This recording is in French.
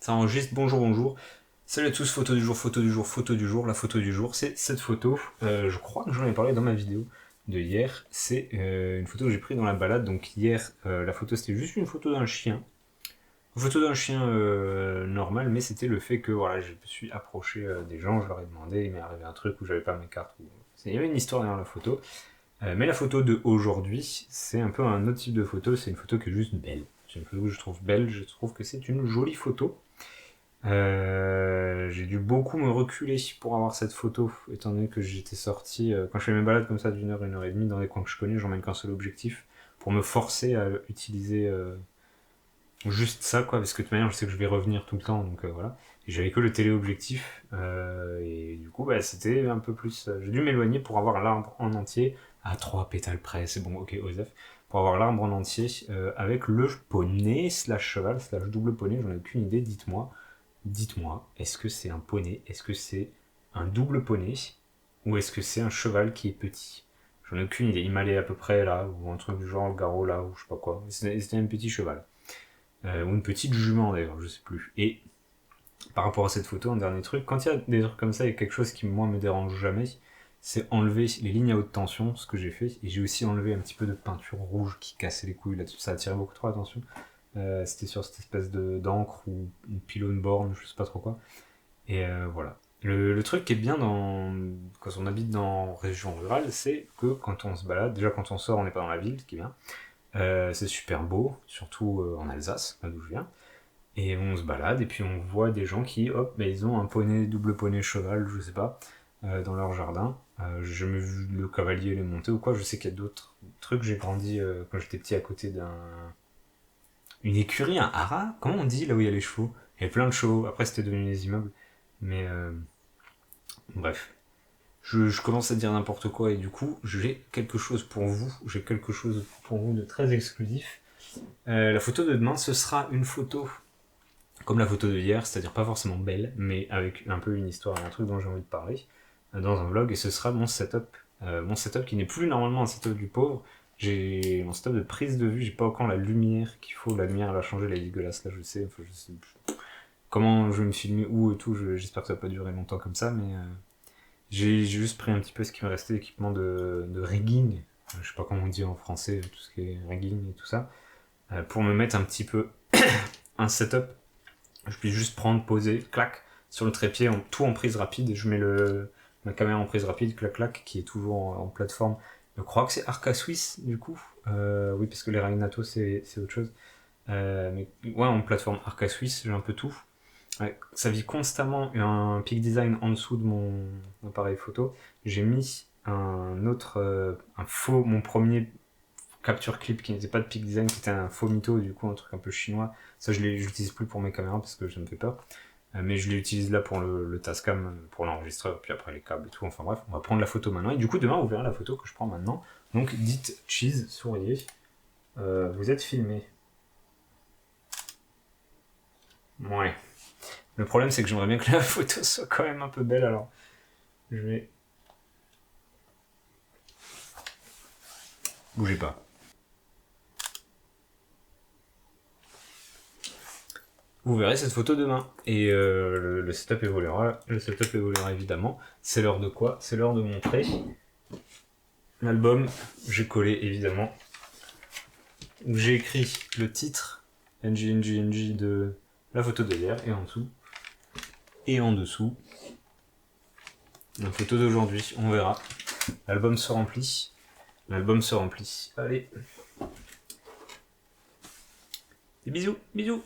Ça enregistre, bonjour, bonjour. Salut à tous, photo du jour, photo du jour, photo du jour. La photo du jour, c'est cette photo. Je crois que j'en ai parlé dans ma vidéo de hier. C'est une photo que j'ai prise dans la balade. Donc hier, la photo c'était juste une photo d'un chien. Une photo d'un chien normal, mais c'était le fait que voilà, je me suis approché des gens, je leur ai demandé, il m'est arrivé un truc où j'avais pas mes cartes. Il y avait une histoire derrière la photo. Mais la photo de aujourd'hui, c'est un peu un autre type de photo, c'est une photo qui est juste belle. C'est une photo que je trouve belle, je trouve que c'est une jolie photo. J'ai dû beaucoup me reculer pour avoir cette photo, étant donné que j'étais sorti, quand je fais mes balades comme ça d'une heure et demie dans des coins que je connais, j'emmène qu'un seul objectif, pour me forcer à utiliser juste ça, quoi, parce que de toute manière je sais que je vais revenir tout le temps, donc voilà. Et j'avais que le téléobjectif, et du coup bah, c'était un peu plus... j'ai dû m'éloigner pour avoir l'arbre en entier, à 3 pétales près, c'est bon, ok, Osef, pour avoir l'arbre en entier, avec le poney, slash cheval, slash double poney, j'en ai aucune idée, dites-moi, est-ce que c'est un poney, est-ce que c'est un double poney, ou est-ce que c'est un cheval qui est petit? J'en ai aucune idée, il m'allait à peu près là, ou un truc du genre, le garrot là, ou je sais pas quoi, c'était un petit cheval. Ou une petite jument d'ailleurs, je sais plus. Et par rapport à cette photo, un dernier truc, quand il y a des trucs comme ça, il y a quelque chose qui moi me dérange jamais, c'est enlever les lignes à haute tension, ce que j'ai fait, et j'ai aussi enlevé un petit peu de peinture rouge qui cassait les couilles là-dessus, ça attirait beaucoup trop l'attention. C'était sur cette espèce d'encre ou une pylône borne, je sais pas trop quoi. Et voilà. Le truc qui est bien quand on habite dans région rurale, c'est que quand on se balade, déjà quand on sort, on n'est pas dans la ville, ce qui est bien. C'est super beau, surtout en Alsace, là d'où je viens. Et on se balade, et puis on voit des gens qui, hop, bah, ils ont un poney, double poney cheval, je sais pas, dans leur jardin. J'ai jamais vu le cavalier les monter ou quoi, je sais qu'il y a d'autres trucs. J'ai grandi quand j'étais petit à côté une écurie, un haras, comment on dit là où il y a les chevaux? Il y avait plein de chevaux, après c'était devenu des immeubles. Mais bref. Je commence à dire n'importe quoi et du coup, j'ai quelque chose pour vous. J'ai quelque chose pour vous de très exclusif. La photo de demain, ce sera une photo comme la photo de hier, c'est-à-dire pas forcément belle, mais avec un peu une histoire et un truc dont j'ai envie de parler dans un vlog. Et ce sera mon setup. Mon setup qui n'est plus normalement un setup du pauvre. J'ai mon setup de prise de vue, j'ai pas encore la lumière qu'il faut. La lumière elle a changé, elle est dégueulasse là, je sais. Enfin, je sais comment je vais me filmer, où et tout. J'espère que ça va pas durer longtemps comme ça, mais j'ai juste pris un petit peu ce qui me restait d'équipement de rigging. Je sais pas comment on dit en français, tout ce qui est rigging et tout ça. Pour me mettre un petit peu un setup. Je puis juste prendre, poser, clac, sur le trépied, tout en prise rapide. Je mets ma caméra en prise rapide, clac, clac, qui est toujours en plateforme. Je crois que c'est Arca Swiss, du coup. Oui, parce que les Ragnato, c'est autre chose. Mais ouais, en plateforme Arca Swiss, j'ai un peu tout. Ouais, ça vit constamment un Peak Design en dessous de mon appareil photo. J'ai mis mon premier capture clip qui n'était pas de Peak Design, qui était un faux mytho, du coup un truc un peu chinois. Ça je l'utilise plus pour mes caméras parce que ça me fait peur. Mais je l'utilise là pour le Tascam, pour l'enregistreur, puis après les câbles et tout. Enfin bref, on va prendre la photo maintenant. Et du coup demain vous verrez la photo que je prends maintenant. Donc dites cheese, souriez. Vous êtes filmé. Ouais. Le problème c'est que j'aimerais bien que la photo soit quand même un peu belle, alors je vais... Bougez pas. Vous verrez cette photo demain. Et le setup évoluera. Le setup évoluera évidemment. C'est l'heure de quoi? C'est l'heure de montrer l'album. J'ai collé évidemment. Où j'ai écrit le titre NG de la photo de hier et en dessous. Et en dessous, la photo d'aujourd'hui. On verra. L'album se remplit. L'album se remplit. Allez. Des bisous, bisous.